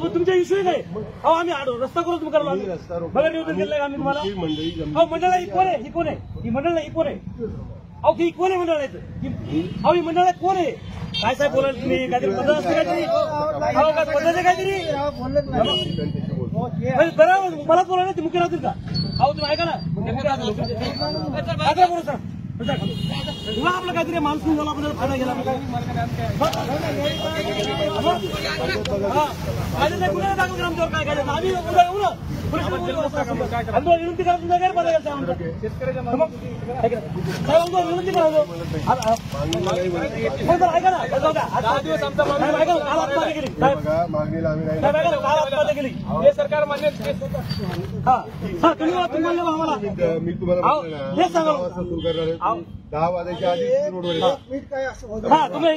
तुमच्या इश्यू नाही. अहो आम्ही रस्ता करू तुम्ही करायला बघा नियोजन केलं आम्ही तुम्हाला. अहो मंडळ ही कोण आहे? ही कोण आहे? ही मंडळ ही कोण आहे? अहो ही कोण आहे मंडळ? अहो ही मंडळ कोण आहे? काय साहेब बोलाल तुम्ही? काहीतरी पद्धत असते काहीतरी. अहो काय पद्धत आहे काहीतरी? बरं मलाच बोलायला ते मुख्य राहतील का? अहो तुम्ही ऐका ना बोलू सर तुला आपलं काहीतरी माणूस झाला आपल्याला फायदा गेला गुन्हा दाखल करा आमच्यावर काय करायचं आम्ही उद्या येऊ ना विनंती करा तुमचा गैरफायदा घ्यायचा विनंती करायचो ऐका ना काल आत्महत्या केली काल आत्महत्या केली हे सरकार मान्य हा तुम्ही म्हणले आम्हाला मी तुम्हाला हे सांगा 10 वाजायच्या आधी रोडवर तुम्ही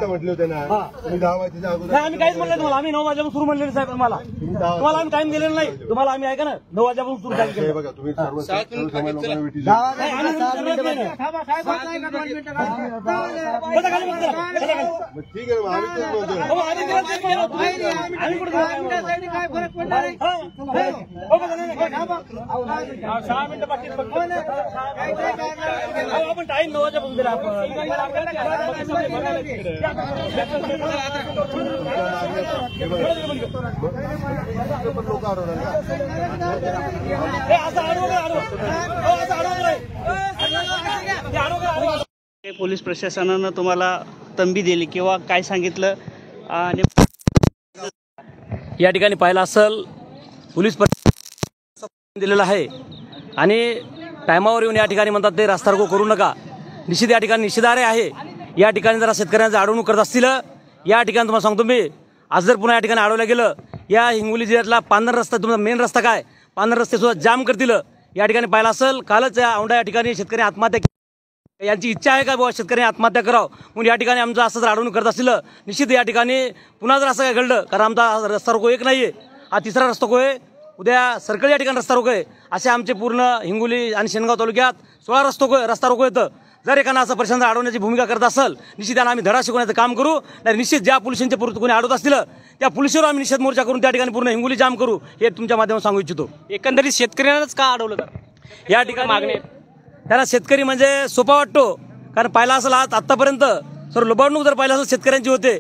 म्हटले होते ना तुम्ही 10 वाजायच्या अगोदर आम्ही काहीच म्हणलं तुम्हाला आम्ही 9 वाजेपासून सुरू म्हणलेलं साहेब तुम्हाला आम्ही टाइम दिलेला नाही तुम्हाला आम्ही ऐका ना 9 वाजेपासून सुरू टाइम केलं बघा तुम्ही सर्व लोकांना ठीक आहे आपण टाइम 9 वाजेपासून दिला आपण पोलीस प्रशासनानं तुम्हाला तंबी दिली किंवा काय सांगितलं या ठिकाणी पाहिलं असेल पोलीस दिलेलं आहे आणि टायमावर येऊन या ठिकाणी म्हणतात ते रस्ता रोको करू नका. निश्चित या ठिकाणी निषेधार्ह आहे. या ठिकाणी जरा शेतकऱ्यांचं अडवणूक करत असतील या ठिकाणी तुम्हाला सांगतो मी आज जर पुन्हा या ठिकाणी अडवलं गेलं या हिंगोली जिल्ह्यातला पांढरा रस्ता तुमचा मेन रस्ता काय पांढरा रस्ते सुद्धा जाम करतील. या ठिकाणी पाहिलं असेल कालच या औंढा या ठिकाणी शेतकरी आत्महत्या यांची इच्छा आहे का बाबा शेतकऱ्यांनी आत्महत्या करावं म्हणून या ठिकाणी आमचं असं जर अडवणूक करत असतील निश्चित या ठिकाणी पुन्हा जर असं काय घडलं कारण आमचा रस्ता रोको एक नाही आहे हा तिसरा रस्ता रोको आहे उद्या सर्कल या ठिकाणी रस्ता रोको आहे असे आमचे पूर्ण हिंगोली आणि शेनगाव तालुक्यात 16 रस्ता रोको येतं. जर एखादा असं प्रशासन अडवण्याची भूमिका करत असेल निश्चित त्यांना आम्ही धडा शिकवण्याचं काम करू नाही निश्चित ज्या पोलिसांचे कोणी अडवत असतील त्या पोलिसांवर आम्ही निषेध मोर्चा करून त्या ठिकाणी पूर्ण हिंगोली जाम करू हे तुमच्या माध्यमातून सांगू इच्छितो. एकंदरीत शेतकऱ्यांनाच का अडवलं या ठिकाणी मागणी त्यांना शेतकरी म्हणजे सोपा वाटतो कारण पाहिला असेल आज आतापर्यंत सर लुबाडणूक जर पाहिलं असेल शेतकऱ्यांची होते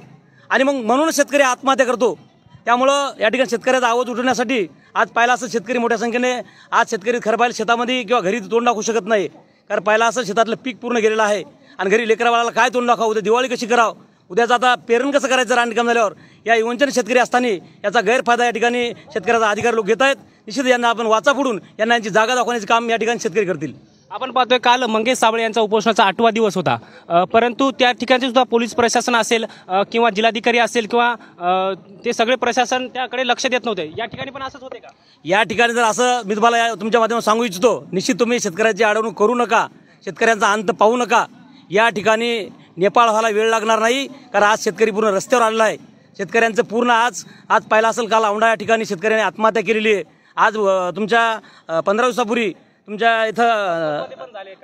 आणि मग म्हणूनच शेतकरी आत्महत्या करतो. त्यामुळं या ठिकाणी शेतकऱ्याचा आवाज उठवण्यासाठी आज पाहिला असेल शेतकरी मोठ्या संख्येने आज शेतकरी खरं पाहिलं शेतामध्ये किंवा घरी तोंड दाखवू शकत नाही कारण पाहिला असेल शेतातलं पीक पूर्ण गेलेलं आहे आणि घरी लेकराबाळाला काय तोंड दाखवा उद्या दिवाळी कशी करावं उद्याचं आता पेरण कसं करायचं रानकाम झाल्यावर या युवंचन शेतकरी असताना याचा गैरफायदा या ठिकाणी शेतकऱ्याचा अधिकार लोक घेत आहेत. निश्चित यांना आपण वाचा फोडून यांना यांची जागा दाखवण्याचे काम या ठिकाणी शेतकरी करतील. आपण पाहतोय काल मंगेश साबळे यांचा उपोषणाचा 8वा दिवस होता परंतु त्या ठिकाणी सुद्धा पोलीस प्रशासन असेल किंवा जिल्हाधिकारी असेल किंवा ते सगळे प्रशासन त्याकडे लक्ष देत नव्हते. या ठिकाणी पण असंच होते का? या ठिकाणी जर असं मी तुम्हाला तुमच्या माध्यमातून सांगू इच्छितो निश्चित तुम्ही शेतकऱ्याची अडवणूक करू नका शेतकऱ्यांचा अंत पाहू नका. या ठिकाणी नेपाळ व्हायला वेळ लागणार नाही कारण आज शेतकरी पूर्ण रस्त्यावर आलेला आहे. शेतकऱ्यांचं पूर्ण आज पाहिलं असेल काल औंढा या ठिकाणी शेतकऱ्यांनी आत्महत्या केलेली आहे. आज तुमच्या 15 दिवसापूर्वी तुमच्या इथं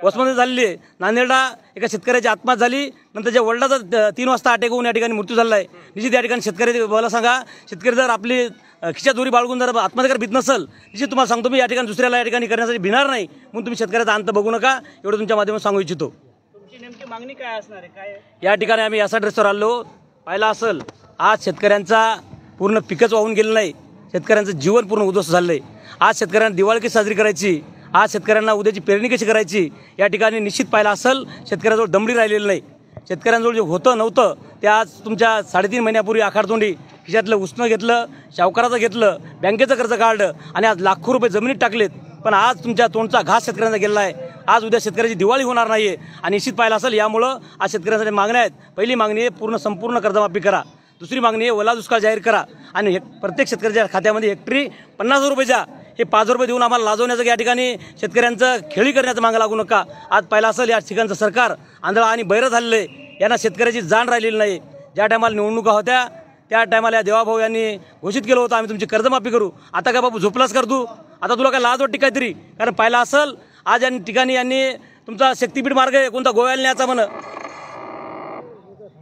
वसमत झालेली आहे. नांदेडला एका शेतकऱ्याची आत्महत्या झाली नंतर वडिलाचा 3 वाजता अटॅक होऊन या ठिकाणी मृत्यू झाला आहे. निश्चित या ठिकाणी शेतकरी मला सांगा शेतकरी जर आपली खिशात दोरी बाळगून जर आत्महत्या कर भीत नसेल निश्चित तुम्हाला सांगतो मी या ठिकाणी दुसऱ्याला या ठिकाणी करण्यासाठी भिणार नाही म्हणून तुम्ही शेतकऱ्याचा अंत बघू नका एवढं तुमच्या माध्यमातून सांगू इच्छितो. तुमची नेमकी मागणी काय असणार आहे? काय या ठिकाणी आम्ही यासाठी रस्त्यावर आलो पाहिला असेल आज शेतकऱ्यांचा पूर्ण पिकच वाहून गेलं नाही शेतकऱ्यांचं जीवन पूर्ण उद्ध्वस्त झालं आहे. आज शेतकऱ्यांना दिवाळी कशी साजरी करायची आज शेतकऱ्यांना उद्याची पेरणी कशी करायची या ठिकाणी निश्चित पाहिलं असेल शेतकऱ्याजवळ दमडी राहिलेलं नाही. शेतकऱ्यांजवळ जे होतं नव्हतं ते आज तुमच्या 3.5 महिन्यापूर्वी आखाडतोंडी खिशातलं उसणं घेतलं सावकाराचं घेतलं बँकेचं कर्ज काढलं आणि आज लाखो रुपये जमिनीत टाकलेत पण आज तुमच्या तोंडचा घास शेतकऱ्यांचा गेला आहे. आज उद्या शेतकऱ्याची दिवाळी होणार नाही आहे आणि निश्चित पाहिलं असेल यामुळं आज शेतकऱ्यांसाठी मागण्या आहेत. पहिली मागणी आहे संपूर्ण कर्जमाफी करा. दुसरी मागणी आहे ओला दुष्काळ जाहीर करा आणि प्रत्येक शेतकऱ्याच्या खात्यामध्ये हेक्टरी 50,000 रुपये हे 5 रुपये देऊन आम्हाला लाजवण्याचं या ठिकाणी शेतकऱ्यांचं खेळी करण्याचं मागं लागू नका. आज पाहिलं असेल या ठिकाणचं सरकार आंधळा आणि बैरं झालेलं आहे. यांना शेतकऱ्याची जाण राहिलेली नाही. ज्या टायमाला निवडणुका होत्या त्या टायमाला देवाभाऊ यांनी घोषित केलं होतं आम्ही तुमची कर्जमाफी करू. आता काय बाबू झोपलाच कर तू आता तुला काय लाज वाटते काहीतरी कारण पाहिलं असेल आज या ठिकाणी यांनी तुमचा शक्तीपीठ मार्ग आहे कोणता गोव्याला न्यायचा म्हण,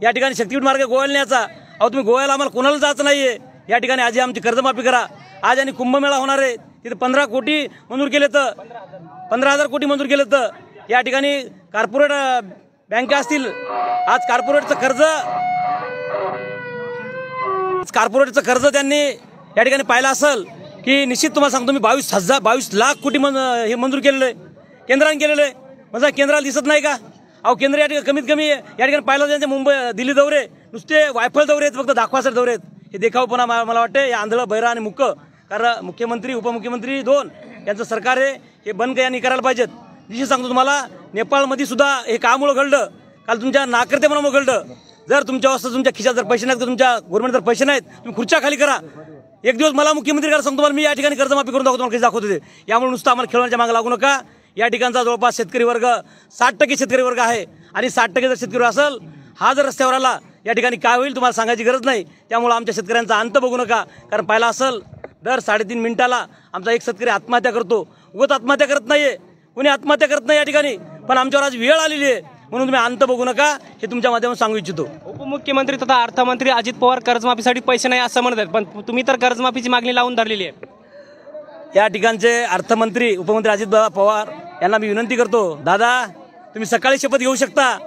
या ठिकाणी शक्तीपीठ मार्ग गोव्याला न्यायचा. अहो तुम्ही गोव्याला आम्हाला कोणाला जायचं नाहीये. या ठिकाणी आजी आमची कर्जमाफी करा. आज आणि कुंभमेळा होणार आहे, तिथे 15 कोटी मंजूर केले तर 15,000 कोटी मंजूर केले तर या ठिकाणी कॉर्पोरेट बँका असतील. आज कॉर्पोरेटचं कर्ज त्यांनी या ठिकाणी पाहिलं असेल की निश्चित तुम्हाला सांगतो मी 22 लाख कोटी हे मंजूर केलेलं आहे, केंद्राने केलेलं आहे. म्हणजे केंद्राला दिसत नाही का? अहो केंद्र या ठिकाणी कमीत कमी या ठिकाणी पाहिलं त्यांचे मुंबई दिल्ली दौरे नुसते वायफळ दौरे आहेत, फक्त दाखवासाठी दौरे आहेत. हे देखावपणा मला वाटतं या आंधळं बैरा आणि मुक्क, कारण मुख्यमंत्री उपमुख्यमंत्री 2 यांचं सरकार आहे, हे बंद यांनी करायला पाहिजेत. निश्चित सांगतो तुम्हाला नेपाळमध्ये सुद्धा हे कामुळं घडलं, काल तुमच्या नाकर्तेपणामुळे घडलं. जर तुमच्या अवस्था तुमच्या खिशात जर पैसे नाहीत, तुमच्या गव्हर्नमेंट जर पैसे नाहीत, तुम्ही खुर्च्या खाली करा. एक दिवस मला मुख्यमंत्री करा सांगतो, मी या ठिकाणी कर्जमाफी करून दाखवतो, कशी दाखवतो ते. यामुळे नुसतं आम्हाला खेळण्याच्या मागे लागू नका. या ठिकाणचा जवळपास शेतकरी वर्ग 60% शेतकरी वर्ग आहे आणि 60% जर शेतकरी असेल, हा जर रस्त्यावर आला या ठिकाणी काय होईल तुम्हाला सांगायची गरज नाही. त्यामुळे आमच्या शेतकऱ्यांचा अंत बघू नका, कारण पाहिला असेल दर 3.5 मिनिटाला आमचा एक शेतकरी आत्महत्या करतो. उगाच आत्महत्या करत नाहीये, कोणी आत्महत्या करत नाही या ठिकाणी, पण आमच्यावर आज वेळ आलेली आहे. म्हणून तुम्ही अंत बघू नका, हे तुमच्या माध्यमातून सांगू इच्छितो. उपमुख्यमंत्री तथा अर्थमंत्री अजित पवार कर्जमाफीसाठी पैसे नाही असं म्हणत आहेत, पण तुम्ही तर कर्जमाफीची मागणी लावून धरलेली आहे. या ठिकाणचे अर्थमंत्री उपमंत्री अजित पवार यांना मी विनंती करतो, दादा तुम्ही सकाळी शपथ घेऊ शकता.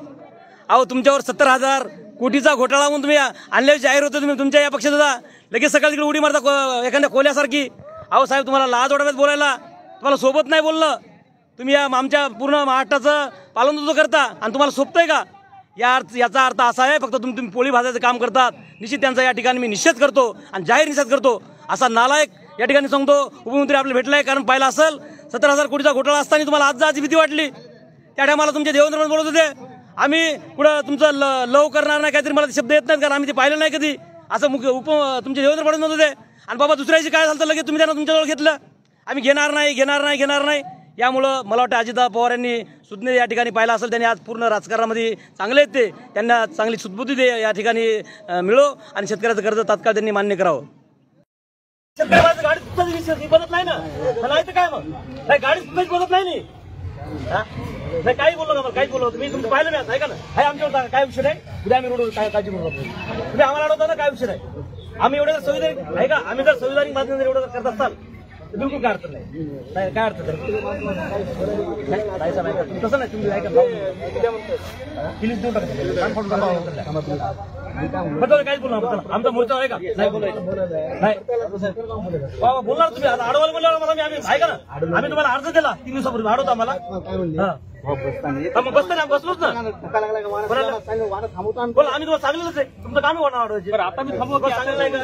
अहो तुमच्यावर 70,000 कोटीचा घोटाळा म्हणून तुम्ही आणल्याचे जाहीर होते, तुम्ही तुमच्या या पक्षात होता, लगेच सकाळी तिकडे उडी मारता एखाद्या कोल्यासारखी. अहो साहेब तुम्हाला लाज वाटत बोलायला, तुम्हाला सोबत नाही बोलणं. तुम्ही या आमच्या पूर्ण महाराष्ट्राचं पालनदुतो करता आणि तुम्हाला सोबतंय का? याचा अर्थ असा आहे फक्त तुम्ही पोळी भाजायचं काम करतात. निश्चित त्यांचा या ठिकाणी मी निषेध करतो आणि जाहीर निषेध करतो. असा नालायक या ठिकाणी सांगतो उपमुख्यमंत्री आपल्याला भेटलाय, कारण पाहिला असेल 70,000 कोटीचा घोटाळा असताना तुम्हाला आज जायची भीती वाटली. त्या टायमाला तुमचे देवेंद्र बोलत होते आम्ही पुढं तुमचं लव करणार नाही, काहीतरी मला शब्द येत नाहीत कारण आम्ही ते पाहिलं नाही कधी, असं तुमचे देवेंद्र फडणवीस म्हणत होते. आणि बाबा दुसऱ्याची काय झालं लगेच तुम्ही त्यांना तुमच्याजवळ घेतलं, आम्ही घेणार नाही. यामुळं मला वाटतं अजितदादा पवार यांनी सुज्ञ या ठिकाणी पाहिलं असेल, त्यांनी आज पूर्ण राजकारणामध्ये चांगले आहेत, ते त्यांना चांगली सुदबुद्धी या ठिकाणी मिळो आणि शेतकऱ्याचं कर्ज तात्काळ त्यांनी मान्य करावं. शेतकऱ्याचं गाडी सुद्धा बदत नाही ना, नाही तर काय मग गाडी सुद्धा बदत नाही. काही बोललो ना, काही बोललो मी तुमचं पाहिलं नाही ऐका ना. हाय आमच्यावर काय विषय नाही, उद्या आम्ही रोड काय काळजी करू तुम्ही आम्हाला अडवता ना, काय विषय नाही. आम्ही एवढे संविधानिक आहे का, आम्ही जर संविधानिक बातमी एवढं करत असताल बिलकुल काय अडचण नाही. काय अडचण तसं नाही, तुम्ही ऐका फिलिस देऊन टाका काहीच बोलणार आमचा मोर्चा आहे का नाही बोलणार तुम्ही अडवायला बोलणार मला. आम्ही ऐका ना, आम्ही तुम्हाला अर्ज दिला 3 दिवसापूर्वी अडवतो आम्हाला. मग बसता बसलोच ना, बोला आम्ही तुम्हाला सांगलेलंच आहे तुमचं काम होणार अडवायची. आता मी थांबू सांगेल नाही का,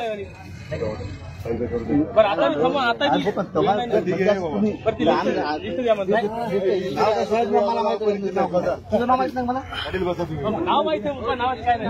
बरं आता मी थांबू आता नाव माहिती आहे, नावात काय नाही.